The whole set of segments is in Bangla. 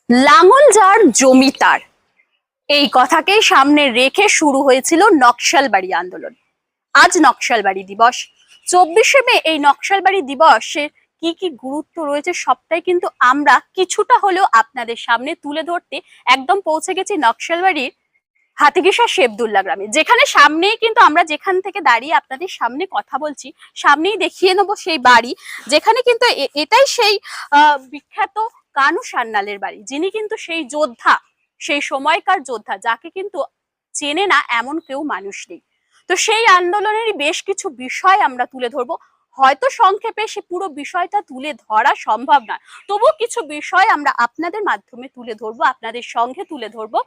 লাঙল যার জমি তার, এই কথাকেই সামনে রেখে শুরু হয়েছিল নকশালবাড়ি আন্দোলন। আজ নকশালবাড়ি দিবস। 24শে মে এই নকশালবাড়ি দিবসের কি কি গুরুত্ব রয়েছে সবটাই কিন্তু আমরা কিছুটা হলেও আপনাদের সামনে তুলে ধরতে একদম পৌঁছে গেছি নকশালবাড়ির হাতিগিসা শেবদুল্লাহ গ্রামে, যেখানে সামনেই কিন্তু আমরা যেখান থেকে দাঁড়িয়ে আপনাদের সামনে কথা বলছি, সামনেই দেখিয়ে নেবো সেই বাড়ি, যেখানে কিন্তু এটাই সেই বিখ্যাত কানু সান্যালের বাড়ি, যিনি কিন্তু সেই যোদ্ধা, সেই সময়কার যোদ্ধা, যাকে কিন্তু চেনে না এমন কেউ মানুষ নেই। তো সেই আন্দোলনেরই বেশ কিছু বিষয় আমরা তুলে ধরবো। হয়তো সংক্ষেপে সে পুরো বিষয়টা তুলে ধরা সম্ভব না, তবুও কিছু বিষয় আমরা আপনাদের মাধ্যমে তুলে ধরবো, আপনাদের সঙ্গে তুলে ধরবো।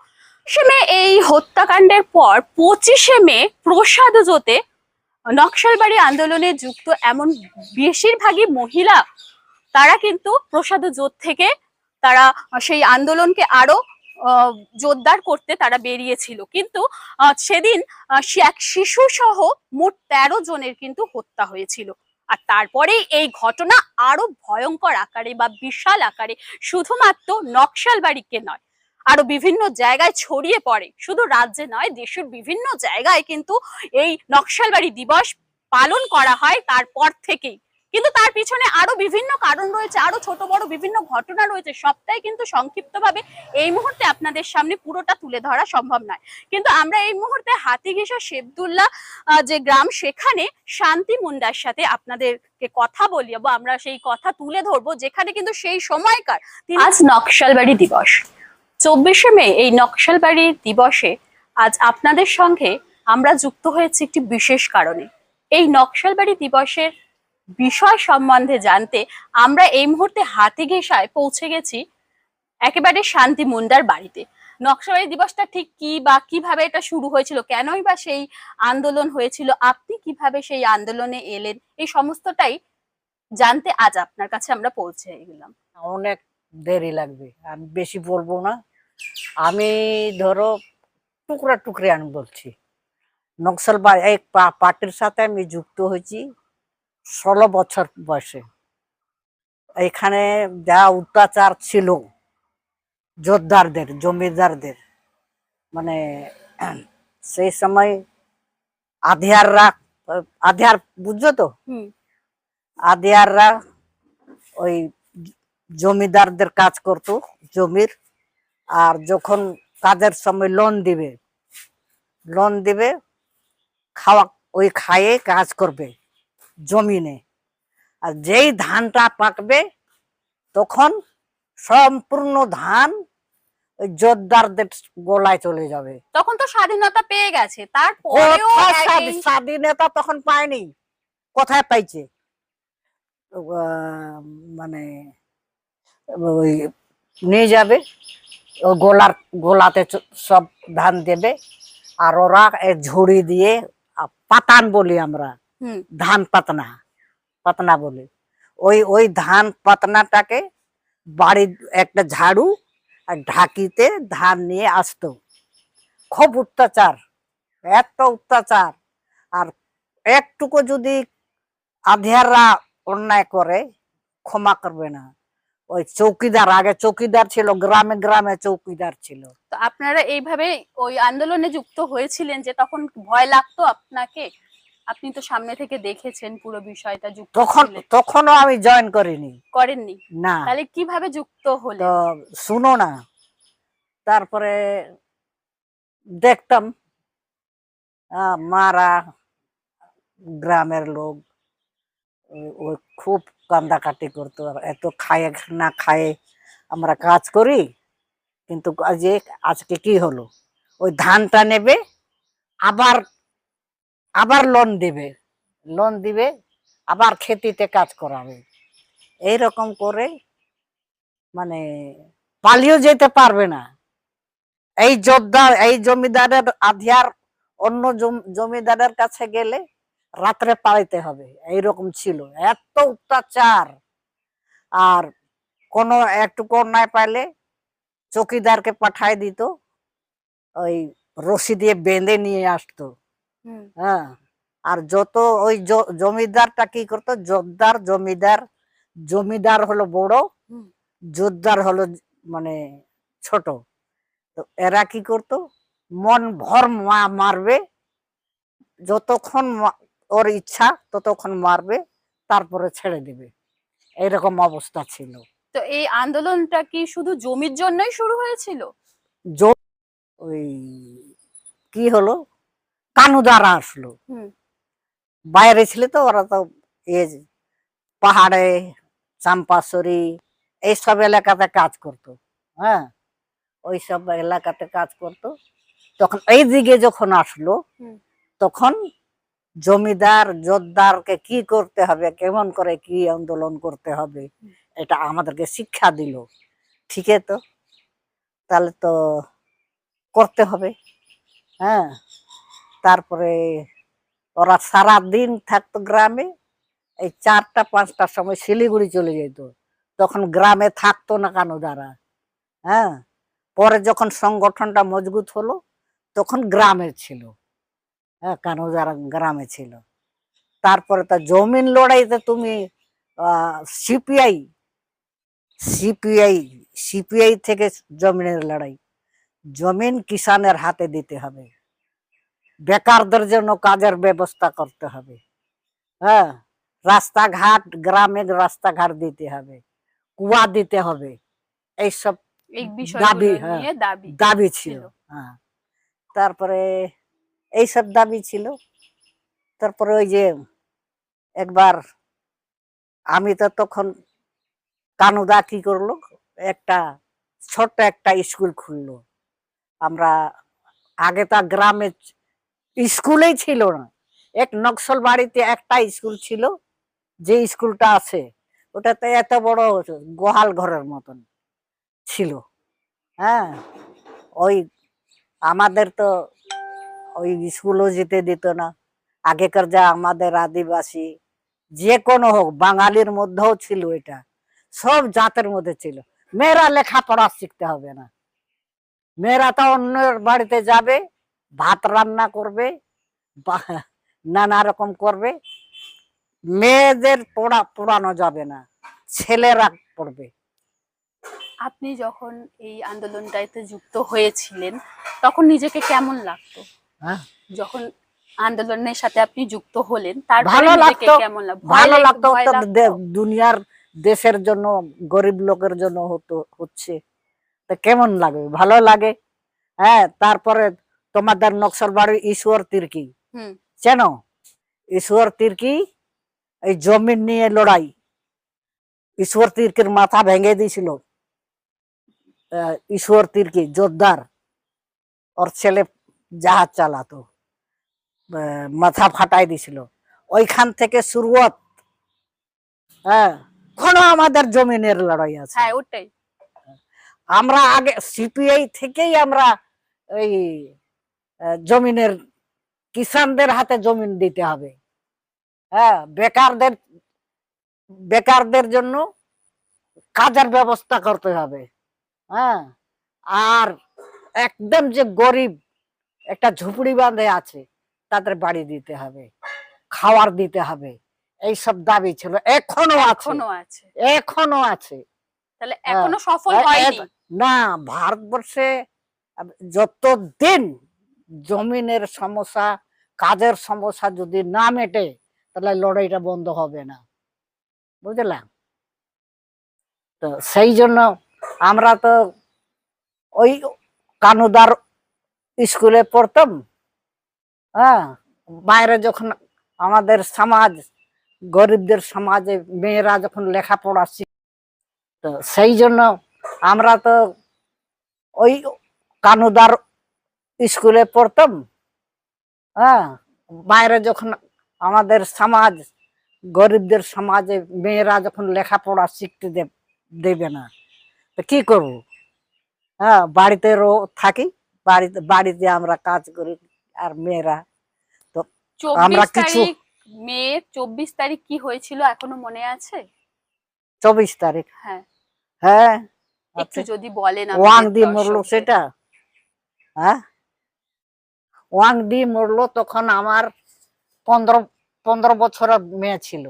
এই হত্যাকাণ্ডের পর 25শে মে প্রসাদ জোতে নকশালবাড়ি আন্দোলনে যুক্ত এমন বেশিরভাগই মহিলা, তারা কিন্তু প্রসাদ জোট থেকে তারা সেই আন্দোলনকে আরো জোরদার করতে তারা বেরিয়েছিল, কিন্তু সেদিন এক শিশু সহ মোট 13 জনের কিন্তু হত্যা হয়েছিল। আর তারপরেই এই ঘটনা আরো ভয়ঙ্কর আকারে বা বিশাল আকারে শুধুমাত্র নকশালবাড়িকে নয়, আরো বিভিন্ন জায়গায় ছড়িয়ে পড়ে। শুধু রাজ্যে নয়, দেশের বিভিন্ন জায়গায় কিন্তু এই নকশালবাড়ি দিবস পালন করা হয় তারপর থেকেই। কিন্তু তার পিছনে আরো বিভিন্ন কারণ রয়েছে, আরো ছোট বড় বিভিন্ন ঘটনা রয়েছে, সবটাই কিন্তু সংক্ষিপ্তভাবে এই মুহূর্তে আপনাদের সামনে পুরোটা তুলে ধরা সম্ভব নয়। কিন্তু আমরা এই মুহূর্তে হাতিগিসা শেবদুল্লাহ যে গ্রাম, সেখানে শান্তি মুন্ডার সাথে আপনাদেরকে কথা বলিয়ে আমরা সেই কথা তুলে ধরবো, যেখানে কিন্তু সেই সময়কার আজ নকশালবাড়ি দিবস। 24শে মে এই নকশালবাড়ি দিবসে আজ আপনাদের সঙ্গে আমরা যুক্ত হয়েছি একটি বিশেষ কারণে। এই নকশালবাড়ি দিবসের বিষয় সম্বন্ধে জানতে আমরা এই মুহূর্তে হাতিগেশায় পৌঁছে গেছি একেবারে শান্তি মুন্ডার বাড়িতে। নকশালবাড়ি দিবসটা ঠিক কি বা কিভাবে এটা শুরু হয়েছিল, কেনই বা সেই আন্দোলন হয়েছিল, আপনি কিভাবে সেই আন্দোলনে এলেন, এই সমস্তটাই জানতে আজ আপনার কাছে আমরা পৌঁছে গেলাম। অনেক দেরি লাগবে, আমি বেশি বলবো না। আমি ধরো টুকরা টুকরে আমি বলছি। নকশালবাড়ি এই পার্টির সাথে আমি যুক্ত হয়েছি 16 বছর বয়সে। এখানে যা অত্যাচার ছিল যোদ্ধারদের, জমিদারদের, মানে সেই সময় আধিয়াররা, আধিয়ার বুঝছো তো, আধিয়াররা ওই জমিদারদের কাজ করতো জমির। আর যখন কাজের সময় লোন দিবে খাওয়া, ওই খায়ে কাজ করবে জমিনে। আর যেই ধানটা পাকবে তখন সম্পূর্ণ ধান ওই জোরদারদের গোলায় চলে যাবে। তখন তো স্বাধীনতা পেয়ে গেছে, তারপরেও স্বাধীনতা তখন পায়নি, কোথায় পাইছে? মানে ওই নিয়ে যাবে, ওই গোলাতে সব ধান দেবে। আর ওরা ঝুড়ি দিয়ে পাতান বলি আমরা, ধান পাতনা বলি। ওই ধান পাতনাটাকে বাড়ির একটা ঝাড়ু আর ঢাকিতে ধান নিয়ে আসতো। খুব অত্যাচার, এত অত্যাচার। আর একটুকু যদি আধিয়াররা অন্যায় করে ক্ষমা করবে না। ওই চৌকিদার, আগে চৌকিদার ছিল, গ্রামে গ্রামে চৌকিদার ছিল। তো আপনারা এইভাবে ওই আন্দোলনে যুক্ত হয়েছিলেন যে তখন ভয় লাগতো আপনাকে? আপনি তো সামনে থেকে দেখেছেন পুরো বিষয়টা, যুক্ত তখনও আমি জয়েন করেননি না। তাহলে কিভাবে যুক্ত হলেন? তো শুনো না, তারপরে দেখতাম মারা, গ্রামের লোক ওই খুব কান্দাকাটি করতো। এত খায়ে না খায়ে আমরা কাজ করি, কিন্তু আজকে কি হলো, ওই ধানটা নেবে, আবার লোন দিবে, আবার খেতিতে কাজ করাবে। এইরকম করে মানে পালিয়ে যেতে পারবে না। এই যোদ্ধার, এই জমিদারের আধিয়ার অন্য জমিদারের কাছে গেলে রাত্রে পালাইতে হবে, এইরকম ছিল। এত অত্যাচার। আর কোনো একটুকু অন্যায় পাইলে চৌকিদারকে পাঠায় দিত, ওই রশি দিয়ে বেঁধে নিয়ে আসতো। হ্যাঁ। আর যত ওই জমিদারটা কি করতো, জমিদার হলো বড়, যোদ্ধার হলো মানে ছোট। তো এরা কি করতো, মন ভর মারবে, যতক্ষণ ওর ইচ্ছা ততক্ষণ মারবে, তারপরে ছেড়ে দিবে, এইরকম অবস্থা ছিল। তো এই আন্দোলনটা কি শুধু জমির জন্যই শুরু হয়েছিল? ওই কি হলো, কানুদারা আসলো, হুম। বাইরে ছিল তো ওরা তো এ পাহাড়ে, চাম্পাশরি এইসব এলাকাতে কাজ করতো। হ্যাঁ, ওইসব এলাকাতে কাজ করতো। তখন এই দিকে যখন আসলো, হুম। তখন জমিদার জোতদারকে কি করতে হবে, কেমন করে কি আন্দোলন করতে হবে, এটা আমাদেরকে শিক্ষা দিল। ঠিক আছে, তো তাহলে তো করতে হবে। হ্যাঁ, তারপরে ওরা সারা দিন থাকতো গ্রামে, এই 4টা 5টার সময় শিলিগুড়ি চলে যেত। তখন গ্রামে থাকতো না কানুদারা। হ্যাঁ, পরে যখন সংগঠনটা মজবুত হলো, তখন গ্রামে ছিল। হ্যাঁ, কানুদারা গ্রামে ছিল। তারপরে তা জমিন লড়াইতে তুমি সিপিআই সিপিআই সিপিআই থেকে জমিনের লড়াই, জমিন কিষানের হাতে দিতে হবে, বেকারদের জন্য কাজের ব্যবস্থা করতে হবে। হ্যাঁ, রাস্তাঘাট, গ্রামে রাস্তাঘাট দিতে হবে, কুয়া দিতে হবে, এইসব এই দাবি, বিষয়গুলো হ্যাঁ, নিয়ে দাবি দাবি ছিল। ছিল। হ্যাঁ, তারপরে এইসব দাবি ছিল। তারপরে ওই যে একবার আমি তো তখন, কানুদা কি করলো, একটা ছোট্ট একটা স্কুল খুললো। আমরা আগে তো গ্রামে স্কুলেই ছিল না, এক নকশাল বাড়িতে একটা স্কুল ছিল, যে স্কুলটা আছে ওটাতে এত বড় গোহাল ঘরের মতন ছিল। হ্যাঁ, ওই আমাদের তো ওই স্কুলও যেতে দিত না। আগেকার যা আমাদের আদিবাসী, যে কোনো হোক, বাঙালির মধ্যেও ছিল এটা, সব জাতের মধ্যে ছিল, মেয়েরা লেখাপড়া শিখতে হবে না, মেয়েরা তো অন্যের বাড়িতে যাবে, ভাত রান্না করবে, নানা রকম করবে, মেয়েদের পড়ানো যাবে না, ছেলেরা পড়বে। আপনি যখন এই আন্দোলনটাতে যুক্ত হয়েছিলেন তখন নিজেকে কেমন লাগতো? হ্যাঁ, যখন আন্দোলনের সাথে আপনি যুক্ত হলেন তারপরে ভালো নিজেকে লাগতো, কেমন ভালো লাগতো। ভয় তো লাগতো? দুনিয়ার দেশের জন্য, গরিব লোকের জন্য হচ্ছে, তো কেমন লাগে, ভালো লাগে। হ্যাঁ, তারপরে তোমাদের নকশাল বাড়ির ঈশ্বর তির্কি হুম। চেনো? ঈশ্বর তির্কি এই জমিন নিয়ে লড়াই, ঈশ্বর তির্কির মাথা ভেঙে দিয়েছিল। ঈশ্বর তির্কি জোরদার, ওর ছেলে জাহাজ চালাতো, মাথা ফাটাই দিছিল। ওইখান থেকে শুরুয়াত। হ্যাঁ, এখনো আমাদের জমিনের লড়াই আছে। হ্যাঁ, ওটাই। আমরা আগে সিপিআই থেকেই আমরা ওই জমিনের, কিষানদের হাতে জমিন দিতে হবে। হ্যাঁ, বেকারদের জন্য কাজের ব্যবস্থা করতে হবে। হ্যাঁ, আর একদম যে গরিব, একটা ঝুপড়ি বাঁধে আছে, তাদের বাড়ি দিতে হবে, খাওয়ার দিতে হবে, এইসব দাবি ছিল, এখনো আছে, এখনো আছে। এখনো আছে। তাহলে হ্যাঁ, এখনো সফল হয়নি? না, ভারতবর্ষে যতদিন জমিনের সমস্যা, কাজের সমস্যা যদি না মেটে, তাহলে লড়াইটা বন্ধ হবে না, বুঝলাম। তো সেই জন্য আমরা তো ওই কানুদার স্কুলে পড়তাম। হ্যাঁ, বাইরে যখন আমাদের সমাজ, গরিবদের সমাজে মেয়েরা যখন লেখাপড়া তো সেই জন্য আমরা তো ওই কানুদার স্কুলে পড়তাম। হ্যাঁ, বাইরে যখন আমাদের সমাজ, গরিবদের সমাজে মেয়েরা যখন লেখাপড়া শিখতে দেবে না, তো কি করব? হ্যাঁ, বাড়িতে থাকি, বাড়িতে আমরা কাজ করি, আর মেয়েরা তো, আমরা 24 কিছু। তারিখ, মে 24 তারিখ কি হয়েছিল এখনো মনে আছে? 24 তারিখ, হ্যাঁ, হ্যাঁ একটু আছে। যদি বলেন ওয়াং আমাদের দি মরলো দর্শকদের। সেটা। হ্যাঁ, ওয়াং দি মরলো তখন আমার 15 বছরের মেয়ে ছিল।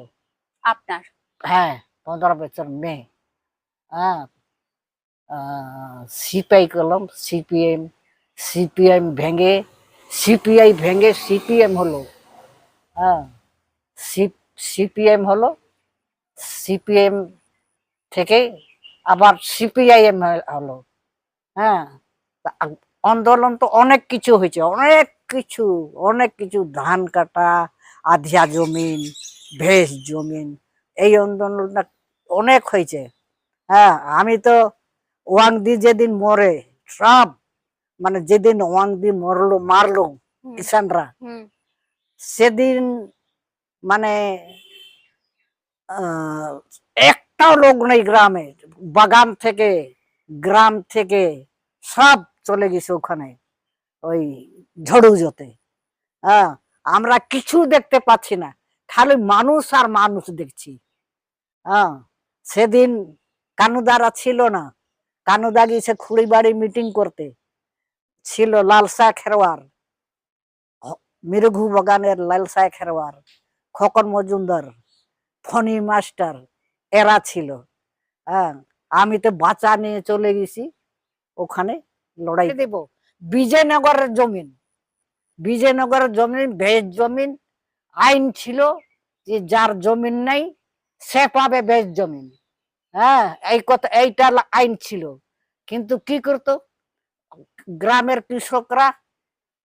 আপনার? হ্যাঁ, 15 বছর মেয়ে। হ্যাঁ, সিপিআই করলাম, সিপিএম ভেঙে, সিপিআই ভেঙে সিপিএম হলো। হ্যাঁ, সিপিএম হলো, সিপিএম থেকে আবার সিপিআইএম হলো। হ্যাঁ, তা আন্দোলন তো অনেক কিছু হয়েছে, অনেক কিছু, ধান কাটা, আধিয়া জমিন, ভেষ জমিন, এই আন্দোলনটা অনেক হয়েছে। হ্যাঁ, আমি তো ওয়াংদি যেদিন মরে, সব মানে যেদিন ওয়াংদি মারলো কিষানরা, হুম সেদিন মানে আহ, একটাও লোক নেই গ্রামে, বাগান থেকে, গ্রাম থেকে সব চলে গেছে ওখানে ওই ঝড়ুজতে। হ্যাঁ, আমরা কিছু দেখতে পাচ্ছি না, খালি মানুষ আর মানুষ দেখছি। হ্যাঁ, সেদিন কানুদারা ছিল না, কানুদা গিয়েছে খুড়িবাড়ি মিটিং করতে, ছিল লালসা খেরোয়ার, মিরঘু বাগানের লালসা খেরোয়ার, খোকন মজুমদার, ফণি মাস্টার, এরা ছিল। হ্যাঁ, আমি তো বাঁচা নিয়ে চলে গেছি ওখানে লড়াই দেব। বিজয়নগরের জমিন, বিজয়নগরের জমিন ভেজ জমিন, আইন ছিল যে যার জমিন নাই সে পাবে ভেজ জমিন। হ্যাঁ, এই কথা, এইটা আইন ছিল। কিন্তু কি করতো গ্রামের কৃষকরা,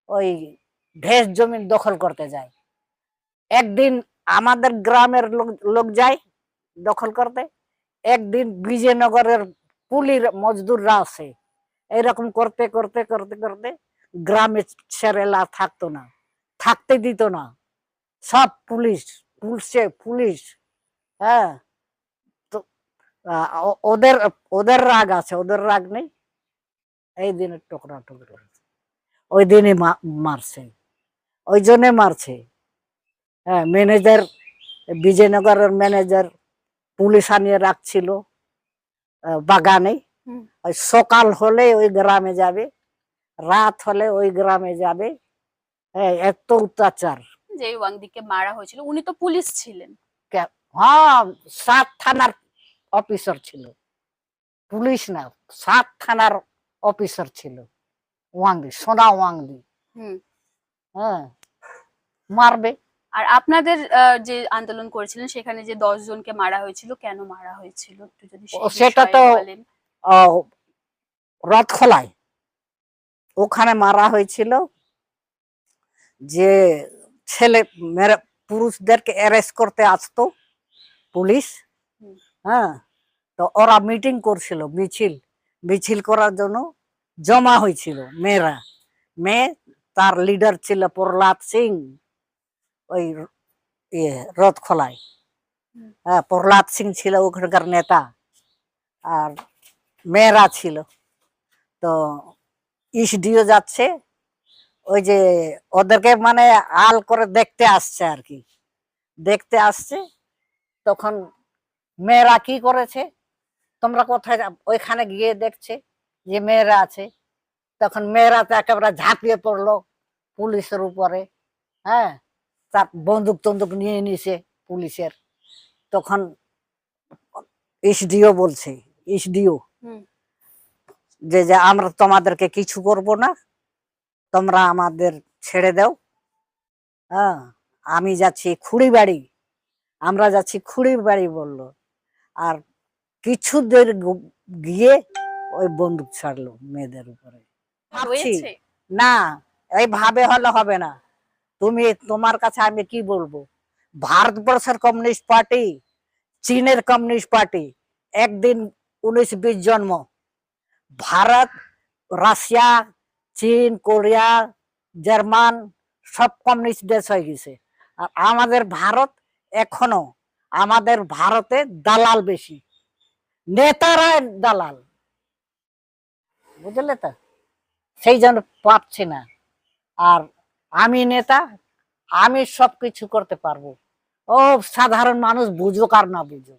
ওই ভেজ জমিন দখল করতে যায়। একদিন আমাদের গ্রামের লোক যায় দখল করতে, একদিন বিজয়নগরের কুলির মজদুররা আসে, এরকম করতে করতে করতে করতে গ্রামে ছেড়েলা থাকতো না, থাকতে দিত না, সব পুলিশ, পুলিশ। হ্যাঁ, তো ওদের ওদের রাগ আছে, ওদের রাগ নেই, এই দিনে টুকরা টুকরা ওই দিনে মারছে, ওই জন্য মারছে। হ্যাঁ, ম্যানেজার, বিজয়নগরের ম্যানেজার পুলিশ আনিয়ে রাখছিল বাগানে, ওই সকাল হলে ওই গ্রামে যাবে, রাত হলে ওই গ্রামে যাবে। হ্যাঁ, এত অত্যাচার। যে ওয়াংদিকে মারা হয়েছিল উনি তো পুলিশ ছিলেন। হ্যাঁ, 7 থানার অফিসার ছিল, পুলিশ না, 7 থানার অফিসার ছিল ওয়াংদি, সোনা ওয়াংদি। হ্যাঁ, মারবে। আর আপনাদের যে আন্দোলন করেছিলেন সেখানে যে 10 জনকে মারা হয়েছিল, কেন মারা হয়েছিল একটু যদি সেটা তো রথখোলায় ওখানে মারা হয়েছিল, যে ছেলে পুরুষদেরকে অ্যারেস্ট করতে আসতো পুলিশ। হ্যাঁ, তো ওরা মিটিং করছিল, মিছিল মিছিল করার জন্য জমা হয়েছিল মেয়েরা, মেয়ে, তার লিডার ছিল প্রহ্লাদ সিং, ওই রথখোলায়। হ্যাঁ, প্রহ্লাদ সিং ছিল ওখানকার নেতা, আর মেয়েরা ছিল। তো ইসডিও যাচ্ছে, ওই যে ওদেরকে মানে আল করে দেখতে আসছে আর কি, দেখতে আসছে। তখন মেয়েরা কি করেছে, তোমরা কোথায়, ওইখানে গিয়ে দেখছে যে মেয়েরা আছে, তখন মেয়েরা তো একেবারে ঝাঁপিয়ে পড়লো পুলিশের উপরে। হ্যাঁ, তার বন্দুক টন্দুক নিয়ে নিছে পুলিশের। তখন এসডিও বলছে, এসডিও যে যে আমরা তোমাদেরকে কিছু করব না, তোমরা আমাদের ছেড়ে দাও। হ্যাঁ, আমি যাচ্ছি খুড়িবাড়ি, আমরা যাচ্ছি খুড়িবাড়ি বললো। আর কিছু দূর গিয়ে ওই বন্দুক ছাড়লো মেয়েদের উপরে। ভাবছি না, এইভাবে হলে হবে না। তুমি, তোমার কাছে আমি কি বলবো, ভারতবর্ষের কমিউনিস্ট পার্টি, চীনের কমিউনিস্ট পার্টি, একদিন 19-20 জন্ম, ভারত, রাশিয়া, চীন, কোরিয়া, জার্মান, সব কমিউনিস্ট দেশ হয়ে গেছে। আর আমাদের ভারত এখনো, আমাদের ভারতে দালাল বেশি, নেতারা দালাল, বুঝলে তো, সেই জন্য পাচ্ছি না। আর আমি নেতা, আমি সবকিছু করতে পারবো। ও সাধারণ মানুষ বুঝুক আর না বুঝুক,